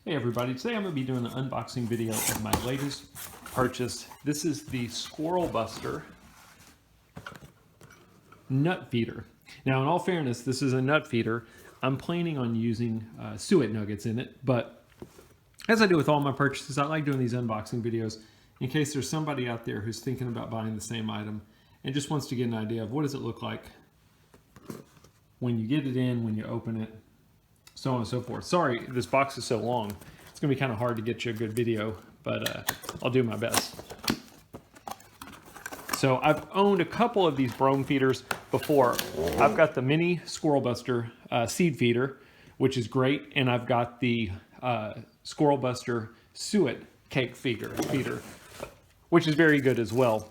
Hey everybody, today I'm going to be doing an unboxing video of my latest purchase. This is the Squirrel Buster Nut Feeder. Now in all fairness, this is a nut feeder. I'm planning on using suet nuggets in it, but as I do with all my purchases, I like doing these unboxing videos in case there's somebody out there who's thinking about buying the same item and just wants to get an idea of what does it look like when you get it in, when you open it, so on and so forth. Sorry, this box is so long. It's gonna be kind of hard to get you a good video, but I'll do my best. So I've owned a couple of these Brome feeders before. I've got the mini Squirrel Buster seed feeder, which is great, and I've got the Squirrel Buster suet cake feeder, which is very good as well.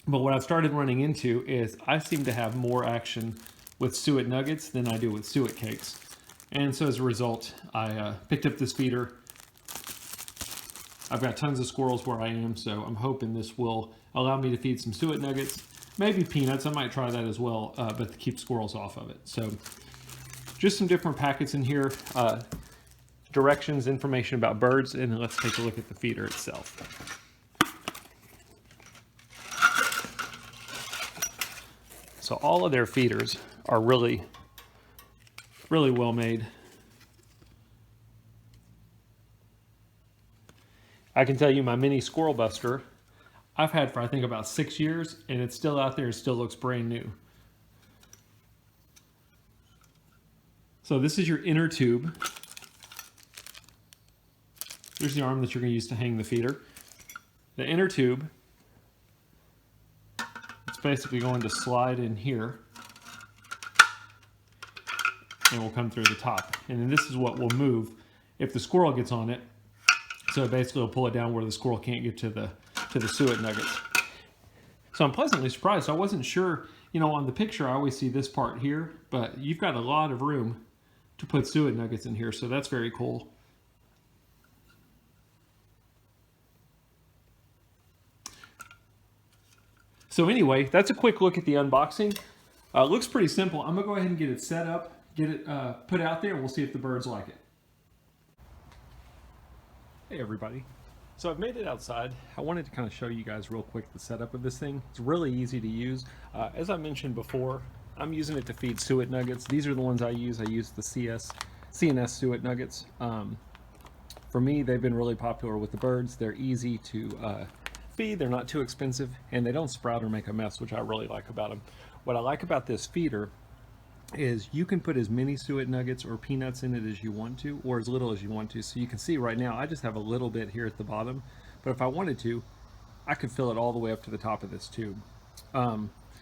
But what I've started running into is I seem to have more action with suet nuggets than I do with suet cakes. And so as a result, I picked up this feeder. I've got tons of squirrels where I am, so I'm hoping this will allow me to feed some suet nuggets, maybe peanuts. I might try that as well, but to keep squirrels off of it. So just some different packets in here, directions, information about birds, and let's take a look at the feeder itself. So all of their feeders are really well made. I can tell you my mini Squirrel Buster I've had for I think about 6 years, and it's still out there. It still looks brand new. So this is your inner tube. Here's the arm that you're going to use to hang the feeder. The inner tube, it's basically going to slide in here and will come through the top. And then this is what will move if the squirrel gets on it. So basically it'll pull it down where the squirrel can't get to the suet nuggets. So I'm pleasantly surprised. I wasn't sure, you know, on the picture I always see this part here, but you've got a lot of room to put suet nuggets in here, so that's very cool. So anyway, that's a quick look at the unboxing. Looks pretty simple. I'm gonna go ahead and get it set up, get it put out there, and we'll see if the birds like it. Hey everybody. So I've made it outside. I wanted to kind of show you guys real quick the setup of this thing. It's really easy to use. As I mentioned before, I'm using it to feed suet nuggets. These are the ones I use. I use the CNS suet nuggets. For me, they've been really popular with the birds. They're easy to feed, they're not too expensive, and they don't sprout or make a mess, which I really like about them. What I like about this feeder is you can put as many suet nuggets or peanuts in it as you want to, or as little as you want to. So you can see right now I just have a little bit here at the bottom, but if I wanted to, I could fill it all the way up to the top of this tube.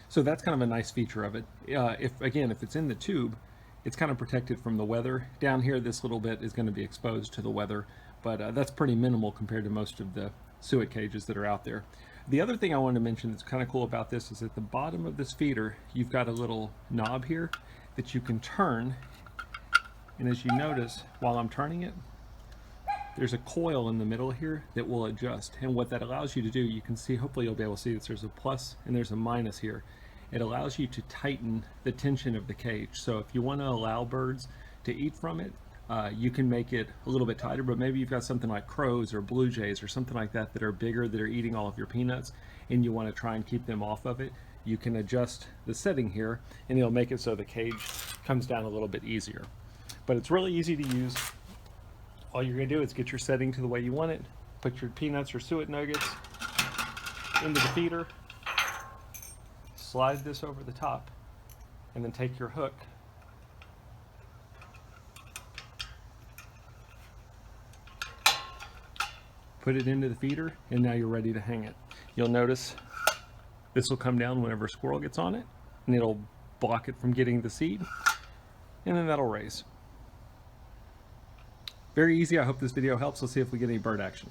So that's kind of a nice feature of it. If it's in the tube, it's kind of protected from the weather. Down here, this little bit is going to be exposed to the weather, but that's pretty minimal compared to most of the suet cages that are out there. The other thing I wanted to mention that's kind of cool about this is at the bottom of this feeder, you've got a little knob here that you can turn, and as you notice, while I'm turning it, there's a coil in the middle here that will adjust. And what that allows you to do, you can see, hopefully you'll be able to see this, there's a plus and there's a minus here. It allows you to tighten the tension of the cage. So if you want to allow birds to eat from it, you can make it a little bit tighter, but maybe you've got something like crows or blue jays or something like that that are bigger, that are eating all of your peanuts, and you want to try and keep them off of it. You can adjust the setting here, and it'll make it so the cage comes down a little bit easier. But it's really easy to use. All you're going to do is get your setting to the way you want it, put your peanuts or suet nuggets into the feeder, slide this over the top, and then take your hook, put it into the feeder, and now you're ready to hang it. You'll notice this will come down whenever a squirrel gets on it, and it'll block it from getting the seed, and then that'll raise. Very easy. I hope this video helps. Let's see if we get any bird action.